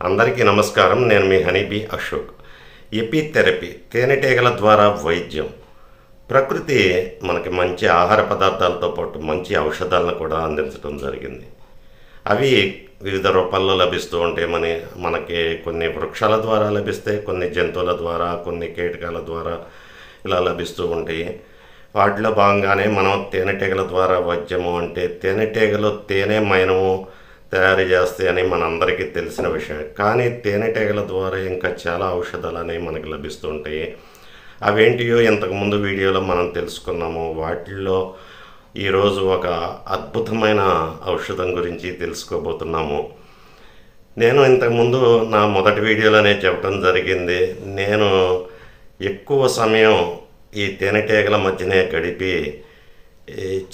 అందరికీ నమస్కారం. నేను మీ హనీబీ అశోక్. ఎపిథెరపీ తేనెటీగల ద్వారా వైద్యం. ప్రకృతి మనకి మంచి ఆహార పదార్థాలతో పాటు మంచి ఔషధాలను కూడా అందించడం జరిగింది. అవి వివిధ రూపాల్లో లభిస్తూ ఉంటాయి. మనకి కొన్ని వృక్షాల ద్వారా లభిస్తాయి, కొన్ని జంతువుల ద్వారా, కొన్ని కీటకాల ద్వారా ఇలా లభిస్తూ ఉంటాయి. వాటిలో భాగంగానే మనం తేనెటీగల ద్వారా వైద్యము అంటే తేనెటీగలు తేనె మైనము తయారు చేస్తాయని మనందరికీ తెలిసిన విషయం. కానీ తేనెటీగల ద్వారా ఇంకా చాలా ఔషధాలు అనేవి మనకు లభిస్తూ ఉంటాయి. అవేంటియో ఇంతకుముందు వీడియోలో మనం తెలుసుకున్నాము. వాటిల్లో ఈరోజు ఒక అద్భుతమైన ఔషధం గురించి తెలుసుకోబోతున్నాము. నేను ఇంతకుముందు నా మొదటి వీడియోలోనే చెప్పడం జరిగింది, నేను ఎక్కువ సమయం ఈ తేనెటీగల మధ్యనే గడిపి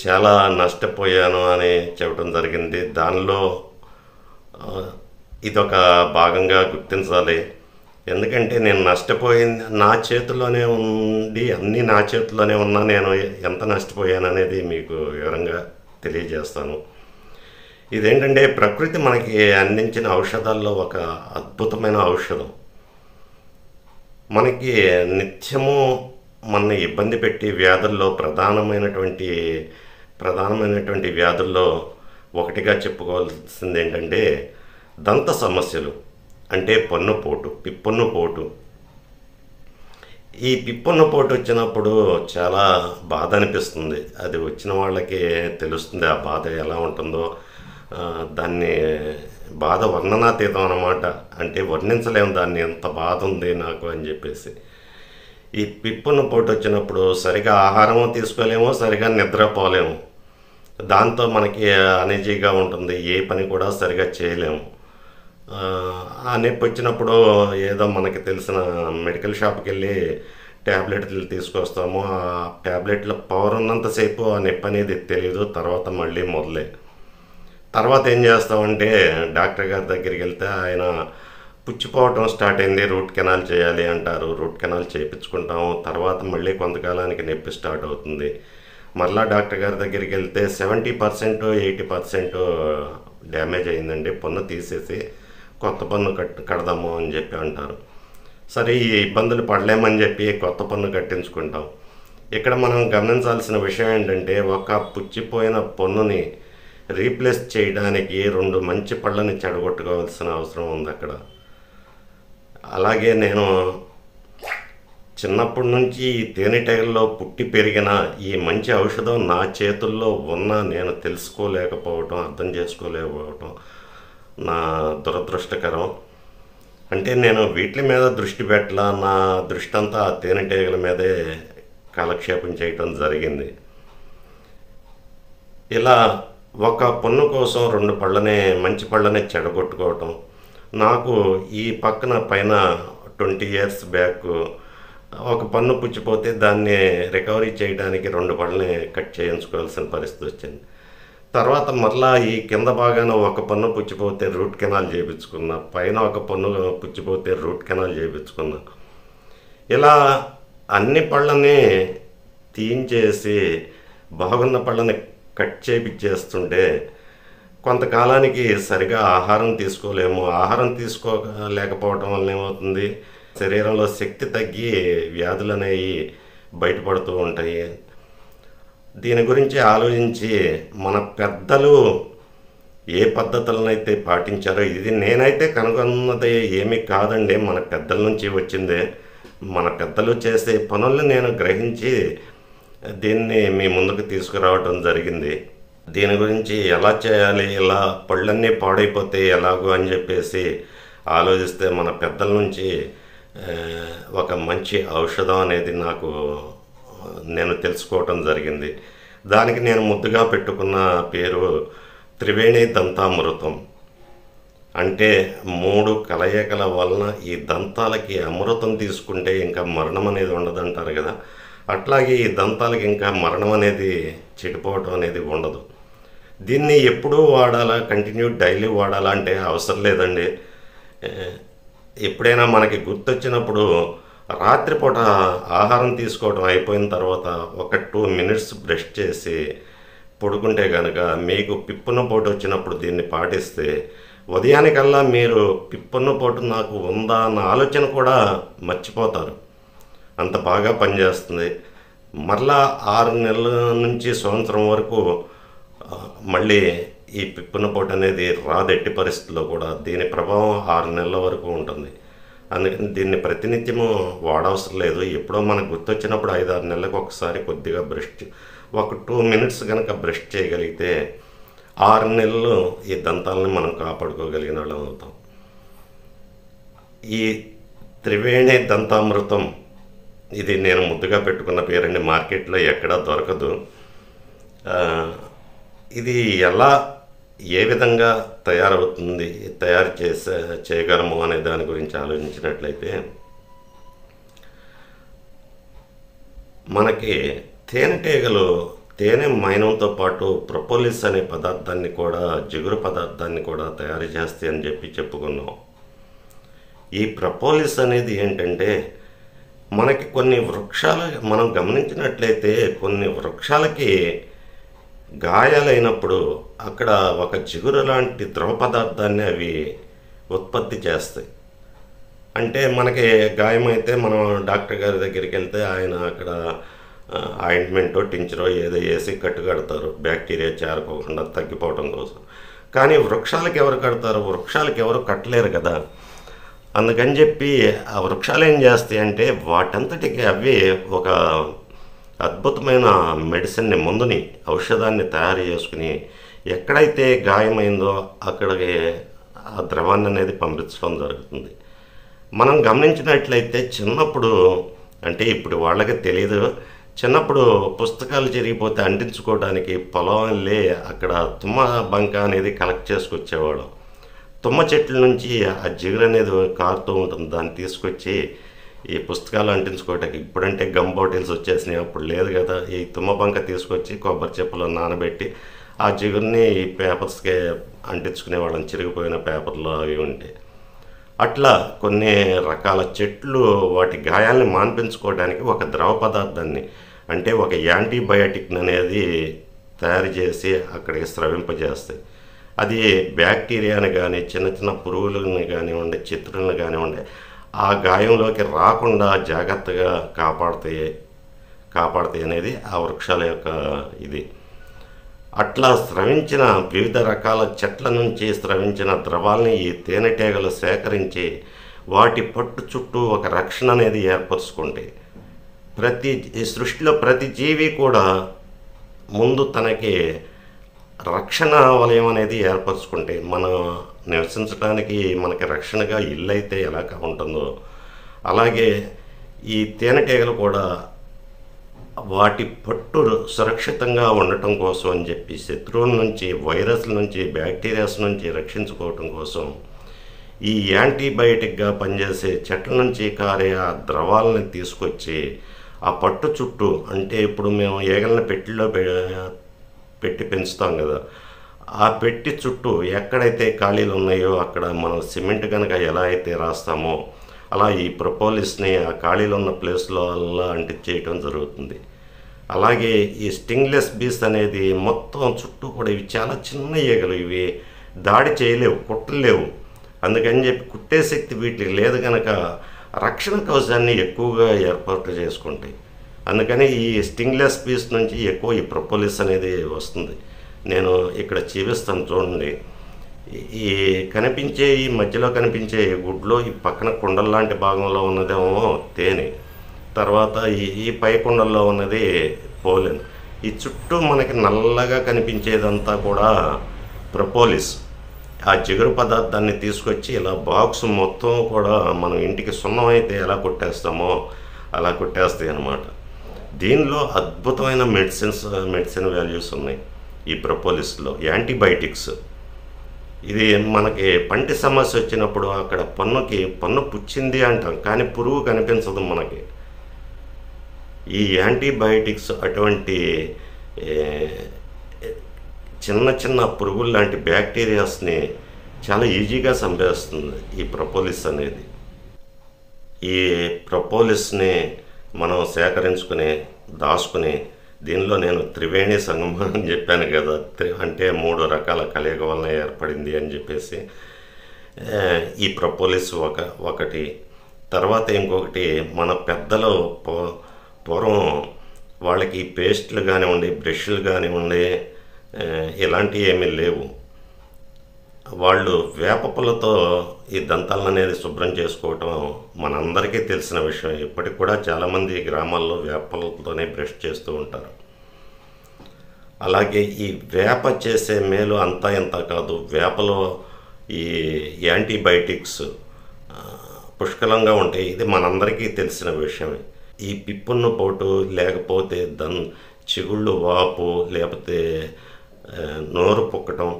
చాలా నష్టపోయాను అని చెప్పడం జరిగింది. దానిలో ఇదొక భాగంగా గుర్తించాలి. ఎందుకంటే నేను నష్టపోయింది నా చేతుల్లోనే ఉండి, అన్నీ నా చేతుల్లోనే ఉన్నా నేను ఎంత నష్టపోయాను అనేది మీకు వివరంగా తెలియజేస్తాను. ఇదేంటంటే ప్రకృతి మనకి అందించిన ఔషధాల్లో ఒక అద్భుతమైన ఔషధం. మనకి నిత్యము మన ఇబ్బంది పెట్టి వ్యాధుల్లో ప్రధానమైనటువంటి వ్యాధుల్లో ఒకటిగా చెప్పుకోవాల్సింది ఏంటంటే దంత సమస్యలు. అంటే పిప్పొన్నుపోటు. ఈ పిప్పొన్నుపోటు వచ్చినప్పుడు చాలా బాధ అనిపిస్తుంది. అది వచ్చిన వాళ్ళకి తెలుస్తుంది ఆ బాధ ఎలా ఉంటుందో. దాన్ని బాధ వర్ణనాతీతం అన్నమాట. అంటే వర్ణించలేము దాన్ని, ఎంత బాధ ఉంది నాకు అని చెప్పేసి. ఈ పిప్పొన్నుపోటు వచ్చినప్పుడు సరిగా ఆహారము తీసుకోలేము, సరిగా నిద్రపోలేము. దాంతో మనకి అనీజీగా ఉంటుంది, ఏ పని కూడా సరిగా చేయలేము. ఆ నొప్పి వచ్చినప్పుడు ఏదో మనకి తెలిసిన మెడికల్ షాప్కి వెళ్ళి ట్యాబ్లెట్లు తీసుకొస్తాము. ఆ ట్యాబ్లెట్ల పవర్ ఉన్నంతసేపు ఆ నొప్పి అనేది తెలియదు, తర్వాత మళ్ళీ మొదలే. తర్వాత ఏం చేస్తామంటే డాక్టర్ గారి దగ్గరికి వెళ్తే ఆయన పుచ్చిపోవటం స్టార్ట్ అయింది, రూట్ కెనాల్ చేయాలి అంటారు. రూట్ కెనాల్ చేయించుకుంటాము. తర్వాత మళ్ళీ కొంతకాలానికి నొప్పి స్టార్ట్ అవుతుంది. మరలా డాక్టర్ గారి దగ్గరికి వెళ్తే 70% 80% డ్యామేజ్ అయిందండి, పన్ను తీసేసి కొత్త పన్ను కడదాము అని చెప్పి అంటారు. సరే, ఈ ఇబ్బందులు పడలేమని చెప్పి కొత్త పన్ను కట్టించుకుంటాం. ఇక్కడ మనం గమనించాల్సిన విషయం ఏంటంటే ఒక పుచ్చిపోయిన పన్నుని రీప్లేస్ చేయడానికి 2 మంచి పళ్ళని చెడగొట్టుకోవాల్సిన అవసరం ఉంది అక్కడ. అలాగే నేను చిన్నప్పటి నుంచి ఈ తేనెటీగల్లో పుట్టి పెరిగిన ఈ మంచి ఔషధం నా చేతుల్లో ఉన్నా నేను తెలుసుకోలేకపోవటం, అర్థం చేసుకోలేకపోవటం నా దురదృష్టకరం. అంటే నేను వీటి మీద దృష్టి పెట్టలా, నా దృష్టి అంతా ఆ తేనెటీగల మీదే కాలక్షేపం చేయటం జరిగింది. ఇలా ఒక పన్ను కోసం 2 మంచి పళ్ళనే చెడగొట్టుకోవటం. నాకు ఈ పక్కన పైన 20 years బ్యాక్ ఒక పన్ను పుచ్చిపోతే దాన్ని రికవరీ చేయడానికి 2 పళ్ళని కట్ చేయించుకోవాల్సిన పరిస్థితి వచ్చింది. తర్వాత మరలా ఈ కింద భాగాన ఒక పన్ను పుచ్చిపోతే రూట్ కెనాల్ చేయించుకున్నా, పైన ఒక పన్ను పుచ్చిపోతే రూట్ కెనాల్ చేయించుకున్నా. ఇలా అన్ని పళ్ళని తీయించేసి బాగున్న పళ్ళని కట్ చేయించేస్తుంటే కొంతకాలానికి సరిగా ఆహారం తీసుకోలేము. ఆహారం తీసుకోలేకపోవటం వల్ల ఏమవుతుంది, శరీరంలో శక్తి తగ్గి వ్యాధులు అనేవి బయటపడుతూ ఉంటాయి. దీని గురించి ఆలోచించి మన పెద్దలు ఏ పద్ధతులనైతే పాటించారో, ఇది నేనైతే కనుగొన్నది ఏమీ కాదండి, మన పెద్దల నుంచి వచ్చిందే. మన పెద్దలు చేసే పనులను నేను గ్రహించి దీన్ని మీ ముందుకు తీసుకురావటం జరిగింది. దీని గురించి ఎలా చేయాలి, ఇలా పళ్ళన్నీ పాడైపోతే ఎలాగో అని చెప్పేసి ఆలోచిస్తే మన పెద్దల నుంచి ఒక మంచి ఔషధం అనేది నేను తెలుసుకోవటం జరిగింది. దానికి నేను ముద్దుగా పెట్టుకున్న పేరు త్రివేణి దంతామృతం. అంటే 3 కలయికల వలన ఈ దంతాలకి అమృతం తీసుకుంటే ఇంకా మరణం అనేది ఉండదంటారు కదా. అట్లాగే ఈ దంతాలకి ఇంకా మరణం అనేది, చెడిపోవటం అనేది ఉండదు. దీన్ని ఎప్పుడూ వాడాలా, డైలీ వాడాలా అంటే అవసరం లేదండి. ఎప్పుడైనా మనకి గుర్తొచ్చినప్పుడు రాత్రిపూట ఆహారం తీసుకోవడం అయిపోయిన తర్వాత ఒక 2 minutes బ్రష్ చేసి పడుకుంటే కనుక మీకు పిప్పున పోటు వచ్చినప్పుడు దీన్ని పాటిస్తే ఉదయానికల్లా మీరు పిప్పన్నుపోటు నాకు ఉందా అన్న ఆలోచన కూడా మర్చిపోతారు. అంత బాగా పనిచేస్తుంది. మరలా 6 నెలల నుంచి సంవత్సరం వరకు మళ్ళీ ఈ పిప్పన్నుపోటు అనేది రాదు ఎట్టి పరిస్థితుల్లో కూడా. దీని ప్రభావం 6 నెలల వరకు ఉంటుంది. అందుకని దీన్ని ప్రతినిత్యము వాడవసరం లేదు. ఎప్పుడో మనకు గుర్తొచ్చినప్పుడు 5-6 నెలలకు ఒకసారి కొద్దిగా ఒక 2 మినిట్స్ కనుక బ్రష్ చేయగలిగితే 6 నెలలు ఈ దంతాలని మనం కాపాడుకోగలిగిన వాళ్ళం అవుతాం. ఈ త్రివేణి దంతామృతం ఇది నేను ముద్దుగా పెట్టుకున్న పేరండి. మార్కెట్లో ఎక్కడా దొరకదు. ఇది ఏ విధంగా తయారవుతుంది, తయారు చేయగలము అనే దాని గురించి ఆలోచించినట్లయితే, మనకి తేనెటీగలు తేనె మైనంతో పాటు ప్రొపోలిస్ అనే పదార్థాన్ని కూడా, జిగురు పదార్థాన్ని కూడా తయారు చేస్తాయి అని చెప్పుకున్నాం. ఈ ప్రపోలిస్ అనేది ఏంటంటే, మనకి కొన్ని మనం గమనించినట్లయితే కొన్ని వృక్షాలకి గాయాలైనప్పుడు అక్కడ ఒక జిగురు లాంటి ద్రవ పదార్థాన్ని అవి ఉత్పత్తి చేస్తాయి. అంటే మనకి గాయమైతే మనం డాక్టర్ గారి దగ్గరికి వెళ్తే ఆయన అక్కడ ఆయింట్మెంటో టించరో ఏదో వేసి కట్టుకడతారు, బ్యాక్టీరియా చేరుకోకుండా తగ్గిపోవడం కోసం. కానీ వృక్షాలకు ఎవరు కడతారు? వృక్షాలకు ఎవరు కట్టలేరు కదా. అందుకని చెప్పి ఆ వృక్షాలు ఏం చేస్తాయంటే వాటంతటికి అవి ఒక అద్భుతమైన మెడిసిన్ని, మందుని, ఔషధాన్ని తయారు చేసుకుని ఎక్కడైతే గాయమైందో అక్కడికి ఆ ద్రవాన్ని అనేది పంపించడం జరుగుతుంది. మనం గమనించినట్లయితే చిన్నప్పుడు, అంటే ఇప్పుడు వాళ్ళకి తెలియదు, చిన్నప్పుడు పుస్తకాలు చిరిగిపోతే అంటించుకోవడానికి పొలం వెళ్ళి అక్కడ తుమ్మ బంక అనేది కలెక్ట్ చేసుకొచ్చేవాళ్ళం. తుమ్మ చెట్ల నుంచి ఆ జిగురు అనేది కారుతూ ఉంటుంది. దాన్ని తీసుకొచ్చి ఈ పుస్తకాలు అంటించుకోవటానికి, ఇప్పుడంటే గమ్ బాటిల్స్ వచ్చేసినాయి, అప్పుడు లేదు కదా. ఈ తుమ్మ బంక తీసుకొచ్చి కొబ్బరి చెప్పులో నానబెట్టి ఆ జిగురుని ఈ పేపర్స్కి అంటించుకునేవాళ్ళం, చిరిగిపోయిన పేపర్లు అవి ఉంటే. అట్లా కొన్ని రకాల చెట్లు వాటి గాయాలని మాన్పించుకోవడానికి ఒక ద్రవ పదార్థాన్ని, అంటే ఒక యాంటీబయాటిక్ అనేది తయారు చేసి అక్కడికి స్రవింపజేస్తాయి. అది బ్యాక్టీరియాని కానీ, చిన్న చిన్న పురుగులని కానివ్వండి, చిత్రులను కానివ్వండి, ఆ గాయంలోకి రాకుండా జాగ్రత్తగా కాపాడుతాయి అనేది ఆ వృక్షాల యొక్క ఇది. అట్లా స్రవించిన వివిధ రకాల చెట్ల నుంచి స్రవించిన ద్రవాల్ని ఈ తేనెటీగలు సేకరించి వాటి పట్టు చుట్టూ ఒక రక్షణ అనేది ఏర్పరచుకుంటాయి. ఈ సృష్టిలో ప్రతి జీవి కూడా ముందు తనకి రక్షణ వలయం అనేది ఏర్పరచుకుంటే, మనం నివసించడానికి మనకి రక్షణగా ఇల్లు అయితే ఎలా ఉంటుందో అలాగే ఈ తేనెటీగలు కూడా వాటి పట్టు సురక్షితంగా ఉండటం కోసం అని చెప్పి శత్రువుల నుంచి, వైరస్ల నుంచి, బ్యాక్టీరియాస్ నుంచి రక్షించుకోవటం కోసం ఈ యాంటీబయాటిక్గా పనిచేసే చెట్ల నుంచి కారే ఆ ద్రవాలని తీసుకొచ్చి ఆ పట్టు చుట్టూ, అంటే ఇప్పుడు మేము ఈగలను పెట్టిలో పెట్టి పెంచుతాం కదా, ఆ పెట్టి చుట్టూ ఎక్కడైతే ఖాళీలు ఉన్నాయో అక్కడ మనం సిమెంట్ కనుక ఎలా అయితే రాస్తామో అలా ఈ ప్రపోలిస్ని ఆ ఖాళీలు ఉన్న ప్లేస్లో అలా అంటించేయటం జరుగుతుంది. అలాగే ఈ స్టింగ్లెస్ బీస్ అనేది మొత్తం చుట్టూ కూడా ఇవి చాలా చిన్న ఈగలు, ఇవి దాడి చేయలేవు, కుట్టలేవు. అందుకని చెప్పి కుట్టే శక్తి వీటికి లేదు కనుక రక్షణ కవచాన్ని ఎక్కువగా ఏర్పాటు చేసుకుంటాయి. అందుకని ఈ స్టింగ్లెస్ బీస్ నుంచి ఎక్కువ ఈ ప్రపోలిస్ అనేది వస్తుంది. నేను ఇక్కడ చూపిస్తాను చూడండి. ఈ మధ్యలో కనిపించే గుడ్లో ఈ పక్కన కుండల లాంటి భాగంలో ఉన్నదేమో తేనె, తర్వాత ఈ పై కుండల్లో ఉన్నది పోలెన్. ఈ చుట్టూ మనకి నల్లగా కనిపించేదంతా కూడా ప్రపోలిస్. ఆ జిగురు పదార్థాన్ని తీసుకొచ్చి ఇలా బాక్స్ మొత్తం కూడా మనం ఇంటికి సున్నం అయితే ఎలా కొట్టేస్తామో అలా కొట్టేస్తాయి అన్నమాట. దీనిలో అద్భుతమైన మెడిసిన్ వాల్యూస్ ఉన్నాయి ఈ ప్రపోలిస్లో. యాంటీబయాటిక్స్, ఇది మనకి పంటి సమస్య వచ్చినప్పుడు అక్కడ పన్ను పుచ్చింది అంటాం, కానీ పురుగు కనిపించదు మనకి. ఈ యాంటీబయాటిక్స్ అటువంటి చిన్న చిన్న పురుగులు లాంటి బ్యాక్టీరియాస్ని చాలా ఈజీగా చంపేస్తుంది ఈ ప్రపోలిస్ అనేది. ఈ ప్రపోలిస్ని మనం సేకరించుకుని దాచుకుని, దీనిలో నేను త్రివేణి సంగమం అని చెప్పాను కదా, అంటే 3 రకాల కలయిక వలన ఏర్పడింది అని చెప్పేసి ఈ ప్రపోలిస్ ఒకటి, తర్వాత ఇంకొకటి మన పెద్దలు పూర్వం వాళ్ళకి పేస్టులు కానివ్వండి, బ్రష్లు కానివ్వండి, ఇలాంటివి ఏమీ లేవు. వాళ్ళు వేప పుల్లతో ఈ దంతాలను అనేది శుభ్రం చేసుకోవటం మనందరికీ తెలిసిన విషయం. ఇప్పటికి కూడా చాలామంది గ్రామాల్లో వేప పుల్లతోనే బ్రష్ చేస్తూ ఉంటారు. అలాగే ఈ వేప చేసే మేలు అంతా ఇంత కాదు. వేపలో ఈ యాంటీబయాటిక్స్ పుష్కలంగా ఉంటాయి. ఇది మనందరికీ తెలిసిన విషయమే. ఈ పిప్పున్న పోటు, లేకపోతే చిగుళ్ళు వాపు, లేకపోతే నోరు పుక్కటం,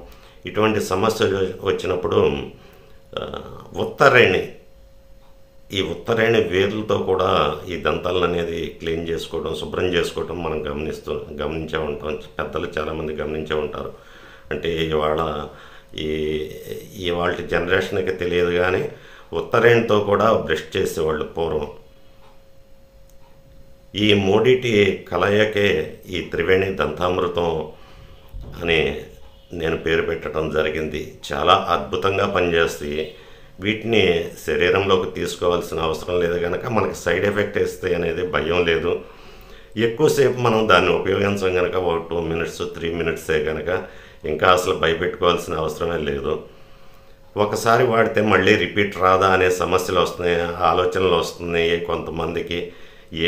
ఇటువంటి సమస్యలు వచ్చినప్పుడు ఈ ఉత్తరేణి వేర్లతో కూడా ఈ దంతాలను అనేది క్లీన్ చేసుకోవడం, శుభ్రం చేసుకోవడం మనం గమనించే ఉంటాం. పెద్దలు చాలామంది గమనించే ఉంటారు. అంటే ఇవాళ జనరేషన్కి తెలియదు కానీ ఉత్తరేణితో కూడా బ్రష్ చేసేవాళ్ళు పూర్వం. ఈ మూడిటి కలయికే ఈ త్రివేణి దంతామృతం అని నేను పేరు పెట్టడం జరిగింది. చాలా అద్భుతంగా పనిచేస్తాయి. వీటిని శరీరంలోకి తీసుకోవాల్సిన అవసరం లేదు కనుక మనకి సైడ్ ఎఫెక్ట్ వేస్తాయి అనేది భయం లేదు. ఎక్కువసేపు మనం దాన్ని ఉపయోగించం కనుక 2 మినిట్స్ 3 మినిట్సే కనుక ఇంకా అసలు భయపెట్టుకోవాల్సిన అవసరమే లేదు. ఒకసారి వాడితే మళ్ళీ రిపీట్ రాదా అనే సమస్యలు వస్తున్నాయి, ఆలోచనలు వస్తున్నాయి కొంతమందికి.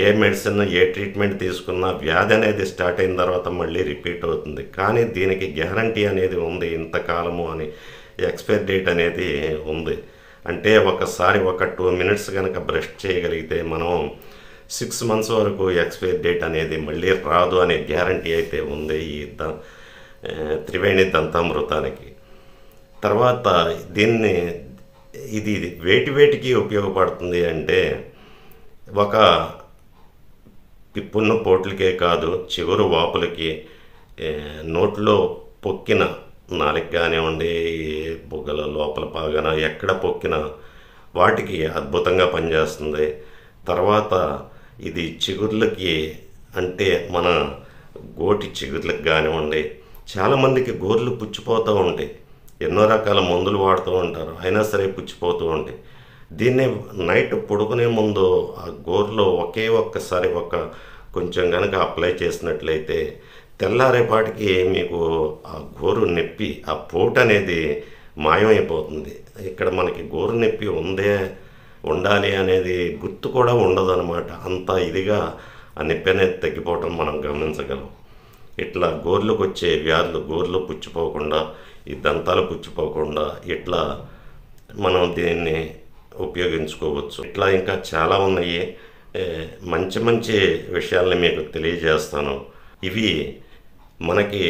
ఏ మెడిసిన్, ఏ ట్రీట్మెంట్ తీసుకున్నా వ్యాధి అనేది స్టార్ట్ అయిన తర్వాత మళ్ళీ రిపీట్ అవుతుంది. కానీ దీనికి గ్యారంటీ అనేది ఉంది, ఇంతకాలము అని ఎక్స్పైర్ డేట్ అనేది ఉంది. అంటే ఒకసారి 2 మినిట్స్ కనుక బ్రష్ చేయగలిగితే మనం 6 మంత్స్ వరకు ఎక్స్పైర్ డేట్ అనేది మళ్ళీ రాదు అనే గ్యారంటీ అయితే ఉంది ఈ త్రివేణి దంతామృతానికి. తర్వాత ఇది వేటికి ఉపయోగపడుతుంది అంటే, ఒక పిప్పున్న పోట్లకే కాదు, చిగురు వాపులకి, నోట్లో పొక్కిన నాలుక కానివ్వండి, బుగ్గల లోపల పాగన ఎక్కడ పొక్కిన వాటికి అద్భుతంగా పనిచేస్తుంది. తర్వాత ఇది చిగుర్లకి, అంటే మన గోటి చిగుర్లకు కానివ్వండి, చాలామందికి గోర్లు పుచ్చిపోతూ ఉంటాయి. ఎన్నో రకాల మందులు వాడుతూ ఉంటారు, అయినా సరే పుచ్చిపోతూ ఉంటాయి. దీన్ని నైట్ పడుకునే ముందు ఆ గోర్లో ఒక్కసారి కొంచెం కనుక అప్లై చేసినట్లయితే తెల్లారేపాటికి మీకు ఆ గోరు నొప్పి, ఆ పోటు అనేది మాయమైపోతుంది. ఇక్కడ మనకి గోరు నొప్పి ఉండాలి అనేది గుర్తు కూడా ఉండదన్నమాట. అంత ఇదిగా ఆ నొప్పి అనేది తగ్గిపోవటం మనం గమనించగలం. ఇట్లా గోర్లకు వచ్చే వ్యాధులు, గోర్లు పుచ్చిపోకుండా, ఈ దంతాలు పుచ్చిపోకుండా ఇట్లా మనం దీన్ని ఉపయోగించుకోవచ్చు. ఇట్లా ఇంకా చాలా ఉన్నాయి. మంచి విషయాల్ని మీకు తెలియజేస్తాను. ఇవి మనకి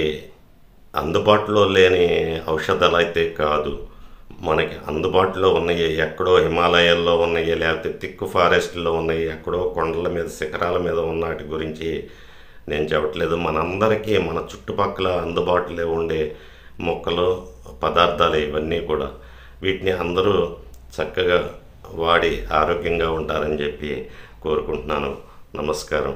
అందుబాటులో లేని ఔషధాలు అయితే కాదు, మనకి అందుబాటులో ఉన్నాయి. ఎక్కడో హిమాలయాల్లో ఉన్నాయి, లేకపోతే థిక్ ఫారెస్ట్లో ఉన్నాయి, ఎక్కడో కొండల మీద, శిఖరాల మీద ఉన్న వాటి గురించి నేను చెప్పట్లేదు. మనందరికీ మన చుట్టుపక్కల అందుబాటులో ఉండే మొక్కలు, పదార్థాలు ఇవన్నీ కూడా. వీటిని అందరూ చక్కగా వాడి ఆరోగ్యంగా ఉంటారని చెప్పి కోరుకుంటున్నాను. నమస్కారం.